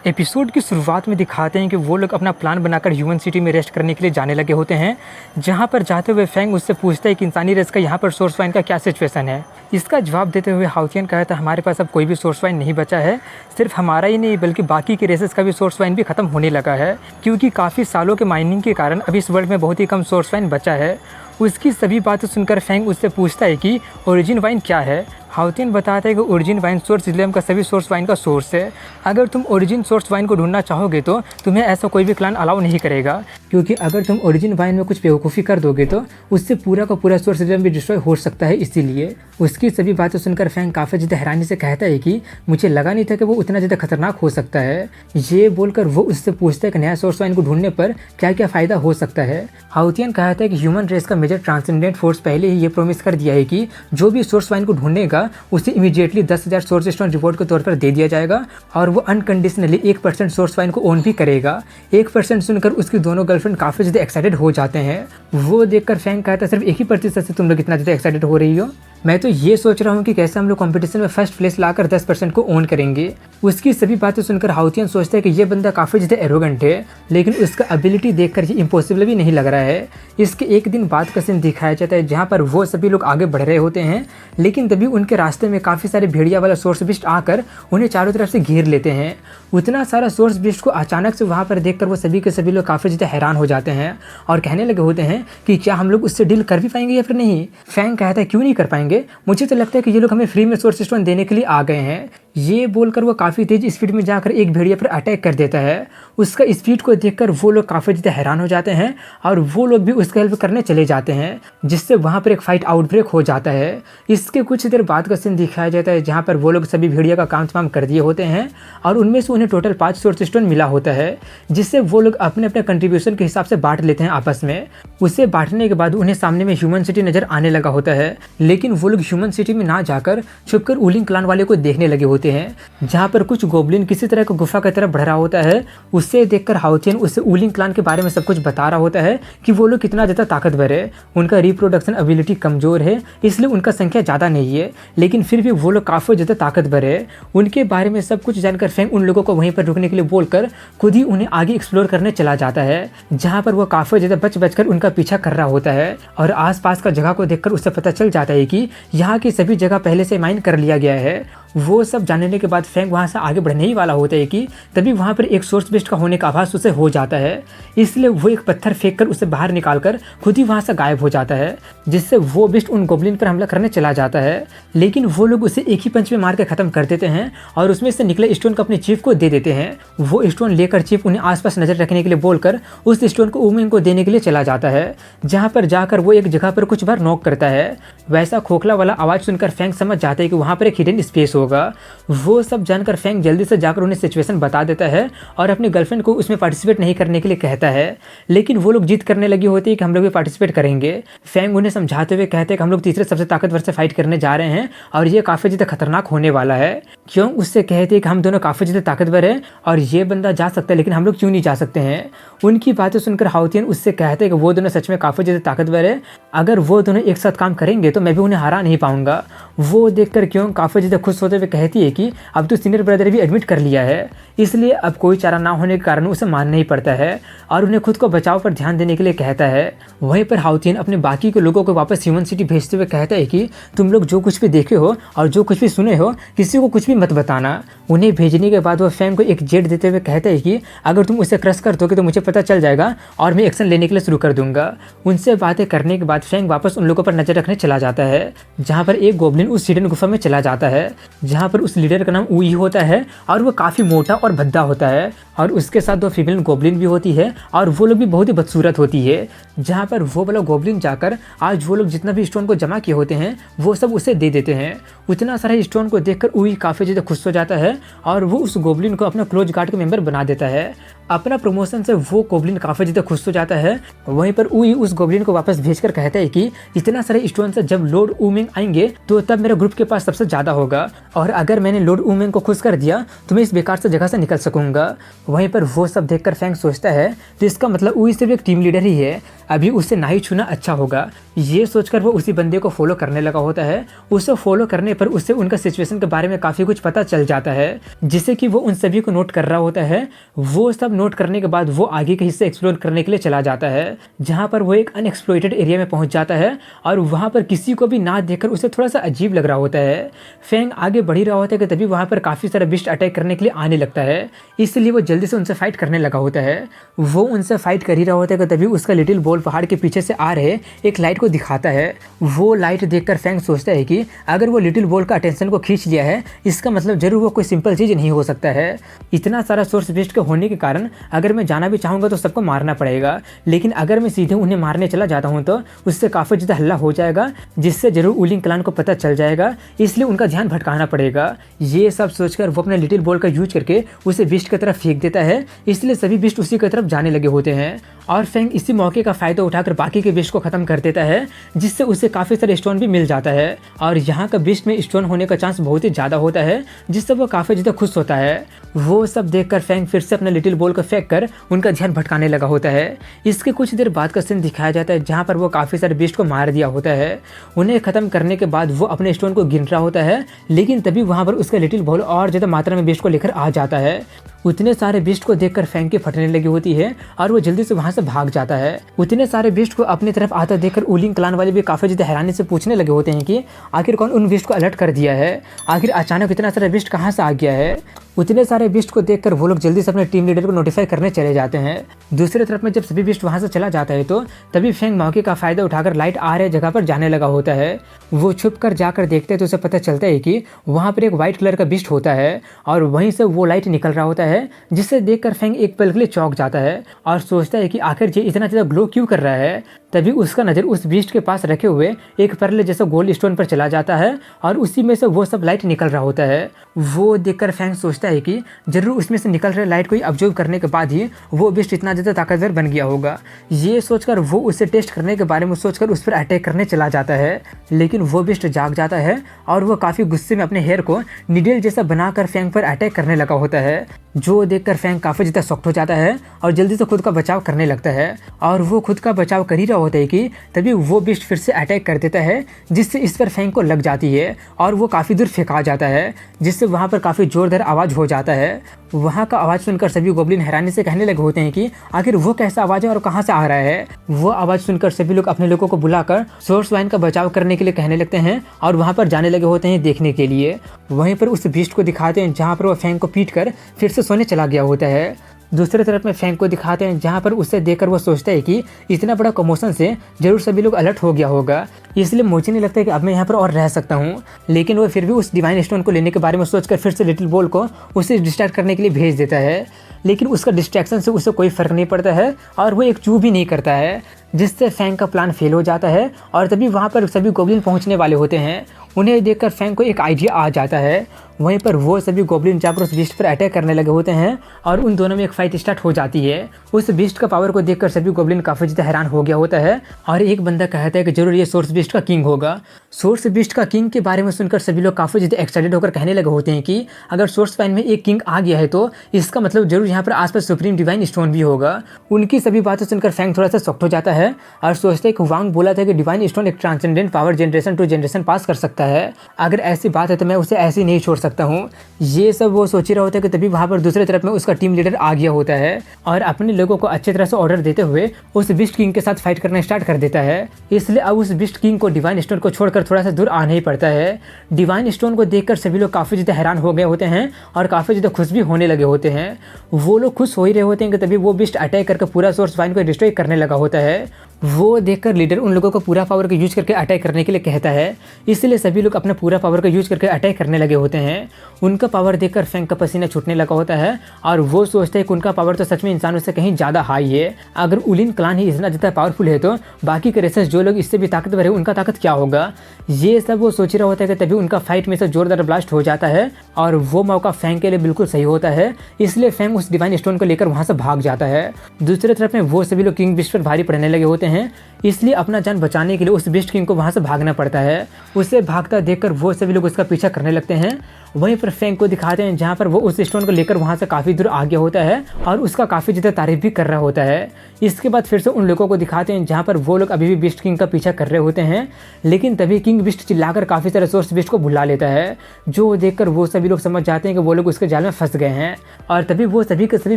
Episode की शुरुआत में दिखाते हैं कि वो लोग अपना प्लान बनाकर ह्यूमन सिटी में रेस्ट करने के लिए जाने लगे होते हैं। जहां पर जाते हुए फैंग उससे पूछता है कि इंसानी रेस का यहाँ पर सोर्स वाइन का क्या सिचुएशन है। इसका जवाब देते हुए हाउतियन कहता है हमारे पास अब कोई भी सोर्स वाइन नहीं बचा है। सिर्फ हमारा ही नहीं बल्कि बाकी के रेसेस का भी सोर्स वाइन भी खत्म होने लगा है, क्योंकि काफ़ी सालों के माइनिंग के कारण अभी इस वर्ल्ड में बहुत ही कम सोर्स वाइन बचा है। उसकी सभी बातें सुनकर फैंग उससे पूछता है कि ओरिजिन वाइन क्या है। हाउतियन बताता है कि ओरिजिन वाइन सोर्स इस्लाम का सभी सोर्स वाइन का सोर्स है। अगर तुम ओरिजिन सोर्स वाइन को ढूंढना चाहोगे तो तुम्हें ऐसा कोई भी क्लान अलाउ नहीं करेगा, क्योंकि अगर तुम ओरिजिन वाइन में कुछ बेवकूफ़ी कर दोगे तो उससे पूरा का पूरा सोर्स इस्लाम भी डिस्ट्रॉय हो सकता है। इसीलिए उसकी सभी बातें सुनकर फैंग काफ़ी ज़्यादा हैरानी से कहता है कि मुझे लगा नहीं था कि वो उतना ज़्यादा खतरनाक हो सकता है। ये बोलकर वो उससे पूछता है कि नया सोर्स वाइन को ढूंढने पर क्या क्या फ़ायदा हो सकता है। हाउतियन कहता है कि ह्यूमन रेस का मेजर ट्रांसेंडेंट फोर्स पहले ही ये प्रॉमिस कर दिया है कि जो भी सोर्स वाइन को ढूंढेगा उसे इमीडिएटली 10,000 सोर्स स्टोन रिवॉर्ड के तौर पर दे दिया जाएगा और वो अनकंडीशनली 1% सोर्स वाइन को ओन भी करेगा। 1% सुनकर उसकी दोनों गर्लफ्रेंड काफ़ी ज़्यादा एक्साइटेड हो जाते हैं। वो देखकर फैंग कहता है सिर्फ 1% से तुम लोग इतना ज़्यादा एक्साइटेड हो रही हो? मैं तो ये सोच रहा हूँ कि कैसे हम लोग कंपटीशन में फर्स्ट प्लेस लाकर 10% को ओन करेंगे। उसकी सभी बातें सुनकर हाउतियन सोचता है कि ये बंदा काफ़ी ज़्यादा एरोगेंट है, लेकिन उसका एबिलिटी देखकर ये इम्पॉसिबल भी नहीं लग रहा है। इसके एक दिन बाद का सीन दिखाया जाता है जहाँ पर वो सभी लोग आगे बढ़ रहे होते हैं, लेकिन तभी उनके रास्ते में काफ़ी सारे भेड़िया वाला सोर्स बिस्ट आकर उन्हें चारों तरफ से घेर लेते हैं। उतना सारा सोर्स बिस्ट को अचानक से वहाँ पर देखकर वो सभी के सभी लोग काफ़ी ज़्यादा हैरान हो जाते हैं और कहने लगे होते हैं कि क्या हम लोग उससे डील कर भी पाएंगे या फिर नहीं। फैंग कहता है क्यों नहीं कर पाएंगे, मुझे तो लगता है कि ये लोग हमें फ्री में सोर्स स्टोन देने के लिए आ गए हैं। ये बोलकर वो काफ़ी तेज स्पीड में जाकर एक भेड़िया पर अटैक कर देता है। उसका स्पीड को देखकर वो लोग काफ़ी ज़्यादा हैरान हो जाते हैं और वो लोग भी उसका हेल्प करने चले जाते हैं, जिससे वहाँ पर एक फाइट आउटब्रेक हो जाता है। इसके कुछ देर बाद का सीन दिखाया जाता है जहाँ पर वो लोग सभी भेड़िया का काम तमाम कर दिए होते हैं और उनमें से उन्हें टोटल 5 सोर्स स्टोन मिला होता है, जिससे वो लोग अपने अपने कंट्रीब्यूशन के हिसाब से बांट लेते हैं आपस में। उसे बांटने के बाद उन्हें सामने में ह्यूमन सिटी नज़र आने लगा होता है, लेकिन वो लोग ह्यूमन सिटी में ना जाकर छुपकर वुलिंग क्लान वाले को देखने लगे होते हैं, जहाँ पर कुछ गोब्लिन किसी तरह का गुफा की तरफ बढ़ रहा होता है। उससे देखकर हाउतियन उससे वुलिंग क्लान के बारे में सब कुछ बता रहा होता है कि वो लोग कितना ज़्यादा ताकतवर है, उनका रिप्रोडक्शन एबिलिटी कमज़ोर है, इसलिए उनका संख्या ज़्यादा नहीं है, लेकिन फिर भी वो लोग काफ़ी ज़्यादा ताकतवर है। उनके बारे में सब कुछ जानकर फैंग उन लोगों को वहीं पर रुकने के लिए बोलकर खुद ही उन्हें आगे एक्सप्लोर करने चला जाता है, जहाँ पर वो काफ़ी ज़्यादा बच कर उनका पीछा कर रहा होता है। और आसपास का जगह को देखकर उससे पता चल जाता है कि यहाँ की सभी जगह पहले से माइन कर लिया गया है। वो सब जानने के बाद फैंग वहाँ से आगे बढ़ने ही वाला होता है कि तभी वहाँ पर एक सोर्स बिस्ट का होने का आभास उसे हो जाता है। इसलिए वो एक पत्थर फेंक कर उसे बाहर निकालकर खुद ही वहाँ से गायब हो जाता है, जिससे वो बिस्ट उन गोब्लिन पर हमला करने चला जाता है, लेकिन वो लोग उसे एक ही पंच में मार के ख़त्म कर देते हैं और उसमें से निकले स्टोन को अपने चीफ को दे देते हैं। वो स्टोन लेकर चीफ उन्हें आसपास नज़र रखने के लिए बोलकर उस स्टोन को वुमेन को देने के लिए चला जाता है, जहाँ पर जाकर वो एक जगह पर कुछ बार नॉक करता है। वैसा खोखला वाला आवाज़ सुनकर फैंग समझ जाता है कि वहाँ पर एक हिडन स्पेस होगा। वो सब जानकर फैंग जल्दी से जाकर उन्हें सिचुएशन बता देता है और अपनी गर्लफ्रेंड को उसमें पार्टिसिपेट नहीं करने के लिए कहता है, लेकिन वो लोग जिद करने लगी होती है कि हम लोग भी पार्टिसिपेट करेंगे। फैंग उन्हें समझाते हुए कहते हैं कि हम लोग तीसरे सबसे ताकतवर से फाइट करने जा रहे हैं और ये काफ़ी ज़्यादा खतरनाक होने वाला है। क्यों? उससे कहते हैं कि हम दोनों काफ़ी ज़्यादा ताकतवर हैं और ये बंदा जा सकता है, लेकिन हम लोग क्यों नहीं जा सकते हैं। उनकी बातें सुनकर हाउतियन उससे कहते हैं कि वो दोनों सच में काफ़ी ज़्यादा ताकतवर है, अगर वो दोनों एक साथ काम करेंगे तो मैं भी उन्हें हरा नहीं पाऊंगा। वो देखकर क्यों काफ़ी ज़्यादा खुश होते हुए कहती है कि अब तो सीनियर ब्रदर भी एडमिट कर लिया है, इसलिए अब कोई चारा ना होने के कारण उसे मानना ही पड़ता है और उन्हें खुद को बचाव पर ध्यान देने के लिए कहता है। वहीं पर हाउतियन अपने बाकी के लोगों को वापस ह्यूमन सिटी भेजते हुए कहता है कि तुम लोग जो कुछ भी देखे हो और जो कुछ भी सुने हो किसी को कुछ भी मत बताना। उन्हें भेजने के बाद वो फैंग को एक जेट देते हुए कहता है कि अगर तुम उसे क्रश कर दोगे तो मुझे पता चल जाएगा और मैं एक्शन लेने के लिए शुरू कर दूंगा। उनसे बातें करने के बाद फैंग वापस उन लोगों पर नजर रखने चला जाता है, जहाँ पर एक गोब्लिन उस हिडन गुफा में चला जाता है, जहाँ पर उस लीडर का नाम उई होता है और वो काफ़ी मोटा और भद्दा होता है और उसके साथ 2 फीमेल गोब्लिन भी होती है और वो लोग भी बहुत ही बदसूरत होती है। जहाँ पर वो वाला गोब्लिन जाकर आज वो लोग जितना भी स्टोन को जमा किए होते हैं वो सब उसे दे देते हैं। उतना सारा स्टोन को देखकर उई काफ़ी ज़्यादा खुश हो जाता है और वो उस गोब्लिन को अपना क्लोज गार्ड का मेंबर बना देता है। अपना प्रमोशन से वो गोब्लिन काफ़ी ज़्यादा खुश हो जाता है। वहीं पर उई उस गोब्लिन को वापस भेजकर कहता है कि इतना सारे स्टोन से जब लॉर्ड वूमेंग आएंगे तो तब मेरे ग्रुप के पास सबसे ज़्यादा होगा, और अगर मैंने लॉर्ड वूमेंग को खुश कर दिया तो मैं इस बेकार से जगह से निकल सकूंगा। वहीं पर वो सब देखकर फैंग सोचता है तो इसका मतलब उई सिर्फ एक टीम लीडर ही है, अभी उससे ना ही छूना अच्छा होगा। ये सोचकर वो उसी बंदे को फॉलो करने लगा होता है। उसे फॉलो करने पर उससे उनका सिचुएशन के बारे में काफ़ी कुछ पता चल जाता है, जिससे कि वो उन सभी को नोट कर रहा होता है। वो सब नोट करने के बाद वो आगे के हिस्से एक्सप्लोर करने के लिए चला जाता है, जहाँ पर वो एक अनएक्सप्लॉइटेड एरिया में पहुँच जाता है और वहाँ पर किसी को भी ना देखकर उसे थोड़ा सा अजीब लग रहा होता है। फैंग आगे बढ़ ही रहा होता है कि तभी वहाँ पर काफ़ी सारा बिस्ट अटैक करने के लिए आने लगता है, इसलिए वो जल्दी से उनसे फाइट करने लगा होता है। वो उनसे फाइट कर ही रहा होता है कि तभी उसका लिटिल बॉल पहाड़ के पीछे से आ रहे एक लाइट को दिखाता है। वो लाइट देखकर फैंग सोचता है कि अगर वो लिटिल बॉल का अटेंशन को खींच लिया है, इसका मतलब जरूर वो कोई सिंपल चीज़ नहीं हो सकता है। इतना सारा सोर्स बेस्ट के होने के कारण अगर मैं जाना भी चाहूँगा तो सबको मारना पड़ेगा, लेकिन अगर मैं सीधे उन्हें मारने चला जाता हूँ तो उससे काफ़ी ज़्यादा हल्ला हो जाएगा, जिससे जरूर वूलिंग क्लैन को पता चल जाएगा, इसलिए उनका ध्यान भटकाना पड़ेगा। ये सब सोचकर वो अपने लिटिल बॉल का यूज करके उसे बिस्ट की तरफ फेंक देता है, इसलिए सभी बिस्ट उसी की तरफ जाने लगे होते हैं। और फैंग इसी मौके का फ़ायदा उठाकर बाकी के बिस्ट को ख़त्म कर देता है, जिससे उसे काफ़ी सारे स्टोन भी मिल जाता है। और यहाँ का बिस्ट में स्टोन होने का चांस बहुत ही ज़्यादा होता है, जिससे वो काफ़ी ज़्यादा खुश होता है। वो सब देखकर फैंग फिर से अपने लिटिल बॉल को फेंक कर उनका ध्यान भटकाने लगा होता है। इसके कुछ देर बाद का सीन दिखाया जाता है, जहाँ पर वो काफ़ी सारे बिस्ट को मार दिया होता है। उन्हें ख़त्म करने के बाद वो अपने स्टोन को गिन रहा होता है, लेकिन तभी वहाँ पर उसका लिटिल बॉल और ज़्यादा मात्रा में बिस्ट को लेकर आ जाता है। उतने सारे बिस्ट को देखकर फैंग की फटने लगी होती है और वो जल्दी से वहां से भाग जाता है। उतने सारे बिस्ट को अपनी तरफ आता देखकर वूलिंग क्लैन वाले भी काफी ज्यादा हैरानी से पूछने लगे होते हैं कि आखिर कौन उन बिस्ट को अलर्ट कर दिया है, आखिर अचानक इतना सारा बिस्ट कहाँ से आ गया है। उतने सारे बिस्ट को देखकर वो लोग जल्दी से अपने टीम लीडर को नोटिफाई करने चले जाते हैं। दूसरी तरफ में जब सभी बिस्ट वहां से चला जाता है तो तभी फैंग मौके का फायदा उठाकर लाइट आ रहे जगह पर जाने लगा होता है। वो छुप कर जाकर देखते हैं तो उसे पता चलता है कि वहाँ पर एक व्हाइट कलर का बिस्ट होता है और वहीं से वो लाइट निकल रहा होता है, जिससे देखकर फैंग एक पल के लिए चौंक जाता है और सोचता है कि आखिर ये इतना ज़्यादा ग्लो क्यों कर रहा है। तभी उसका नज़र उस बीस्ट के पास रखे हुए एक परले जैसा गोल्ड स्टोन पर चला जाता है और उसी में से वो सब लाइट निकल रहा होता है। वो देखकर फैंग सोचता है कि जरूर उसमें से निकल रहे लाइट को ही ऑब्जर्व करने के बाद ही वो बीस्ट इतना ज़्यादा ताकतवर बन गया होगा। ये सोचकर वो उसे टेस्ट करने के बारे में सोचकर उस पर अटैक करने चला जाता है, लेकिन वो बीस्ट जाग जाता है और वो काफ़ी गुस्से में अपने हेयर को निडल जैसा बनाकर फैंग पर अटैक करने लगा होता है, जो देखकर फैंग काफ़ी ज़्यादा शॉक्ड हो जाता है और जल्दी से खुद का बचाव करने लगता है। और वो खुद का बचाव कर ही रहा होता है कि तभी वो बीस्ट फिर से अटैक कर देता है, जिससे इस पर फैंग को लग जाती है और वो काफ़ी दूर फेंका जाता है, जिससे वहाँ पर काफ़ी जोरदार आवाज़ हो जाता है। वहाँ का आवाज़ सुनकर सभी गोब्लिन हैरानी से कहने लगे होते हैं कि आखिर वो कैसा आवाज़ है और कहाँ से आ रहा है। वो आवाज़ सुनकर सभी लोग अपने लोगों को बुलाकर सोर्स वाइन का बचाव करने के लिए कहने लगते हैं और वहाँ पर जाने लगे होते हैं देखने के लिए। वहीं पर उस बीस्ट को दिखाते हैं जहाँ पर वो फैंग को पीट कर फिर से सोने चला गया होता है। दूसरी तरफ में फैंग को दिखाते हैं जहाँ पर उसे देखकर वो सोचता है कि इतना बड़ा कमोशन से जरूर सभी लोग अलर्ट हो गया होगा, इसलिए मुझे नहीं लगता कि अब मैं यहाँ पर और रह सकता हूँ। लेकिन वो फिर भी उस डिवाइन स्टोन को लेने के बारे में सोचकर फिर से लिटिल बॉल को उसे डिस्ट्रैक्ट करने के लिए भेज देता है, लेकिन उसका डिस्ट्रैक्शन से उसे कोई फ़र्क नहीं पड़ता है और वो एक चू भी नहीं करता है, जिससे फैंग का प्लान फेल हो जाता है। और तभी वहाँ पर सभी गोब्लिन पहुँचने वाले होते हैं। उन्हें देखकर फैंग को एक आइडिया आ जाता है। वहीं पर वो सभी गोब्लिन जाकर उस बीस्ट पर अटैक करने लगे होते हैं और उन दोनों में एक फाइट स्टार्ट हो जाती है। उस बीस्ट का पावर को देखकर सभी गोब्लिन काफ़ी ज़्यादा हैरान हो गया होता है और एक बंदा कहता है कि जरूर ये सोर्स बीस्ट का किंग होगा। सोर्स बीस्ट का किंग के बारे में सुनकर सभी लोग काफ़ी ज़्यादा एक्साइटेड होकर कहने लगे होते हैं कि अगर सोर्स वाइन में एक किंग आ गया है तो इसका मतलब जरूर यहाँ पर आसपास सुप्रीम डिवाइन स्टोन भी होगा। उनकी सभी बातें सुनकर फैंग थोड़ा सा शॉक्ड हो जाता है और सोचता है कि वांग बोला था कि डिवाइन स्टोन एक transcendent power generation to generation pass कर सकता है, अगर ऐसी बात है तो मैं उसे ऐसे नहीं छोड़ सकता हूँ। ये सब वो सोच ही रहा होता है कि तभी वहाँ पर दूसरी तरफ में उसका टीम लीडर आ गया होता है और अपने लोगों को अच्छी तरह से ऑर्डर देते हुए उस बिस्ट किंग के साथ फाइट करना स्टार्ट कर देता है। इसलिए अब उस बिस्ट किंग को डिवाइन स्टोन को छोड़कर थोड़ा सा दूर आना ही पड़ता है। डिवाइन स्टोन को देखकर सभी लोग काफ़ी ज़्यादा हैरान हो गए होते हैं और काफ़ी ज़्यादा खुश भी होने लगे होते हैं। वो लोग खुश हो ही रहे होते हैं कि तभी वो बिस्ट अटैक करके पूरा सोर्स वाइन को डिस्ट्रॉय करने लगा होता है। वो देखकर लीडर उन लोगों को पूरा पावर का यूज करके अटैक करने के लिए कहता है। इसलिए सभी लोग अपना पूरा पावर का यूज करके अटैक करने लगे होते हैं। उनका पावर देखकर फैंग का पसीना छूटने लगा होता है और वो सोचते हैं कि उनका पावर तो सच में इंसानों से कहीं ज़्यादा हाई है। अगर उलिन क्लान ही इतना ज़्यादा पावरफुल है तो बाकी के रेसर्स जो लोग इससे भी ताकतवर है उनका ताकत क्या होगा। ये सब वो सोच रहा होता है कि तभी उनका फाइट में से जोरदार ब्लास्ट हो जाता है और वो मौका फैंग के लिए बिल्कुल सही होता है। इसलिए फैंग उस डिवाइन स्टोन को लेकर वहाँ से भाग जाता है। दूसरी तरफ में वो सभी लोग किंग बिस्ट पर भारी पड़ने लगे होते हैं। इसलिए अपना जान बचाने के लिए उस बिस्ट किंग को वहाँ से भागना पड़ता है। उसे भागता देखकर वो सभी लोग उसका पीछा करने लगते हैं। वहीं पर फैंग को दिखाते हैं जहाँ पर वो उस स्टोन को लेकर वहाँ से काफ़ी दूर आ गया होता है और उसका काफ़ी ज़्यादा तारीफ भी कर रहा होता है। इसके बाद फिर से उन लोगों को दिखाते हैं जहाँ पर वो लोग अभी भी बिस्ट किंग का पीछा कर रहे होते हैं। लेकिन तभी किंग बिस्ट चिल्लाकर काफ़ी सारे सोर्स बिस्ट को बुला लेता है, जो देखकर वो सभी लोग समझ जाते हैं कि वो लोग उसके जाल में फंस गए हैं। और तभी वो सभी के सभी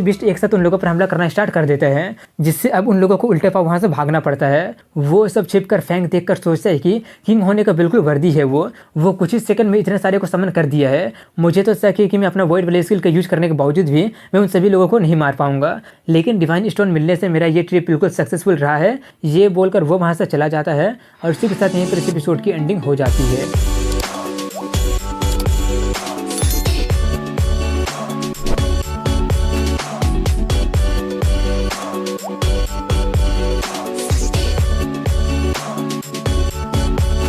बिस्ट एक साथ उन लोगों पर हमला करना स्टार्ट कर देते हैं, जिससे अब उन लोगों को उल्टे पाँव वहाँ से भागना पड़ता है। वो सब छिपकर फैंग देखकर सोचता है कि किंग होने का बिल्कुल वर्दी है वो कुछ ही सेकंड में इतने सारे को समन कर दिया है। मुझे तो शक है कि मैं अपना वॉइड ब्लेड स्किल का यूज करने के बावजूद भी मैं उन सभी लोगों को नहीं मार पाऊंगा। लेकिन डिवाइन स्टोन मिलने से मेरा ये ट्रिप बिल्कुल सक्सेसफुल रहा है। ये बोलकर वो वहाँ से चला जाता है और उसी के साथ यहीं पर इस एपिसोड की एंडिंग हो जाती है।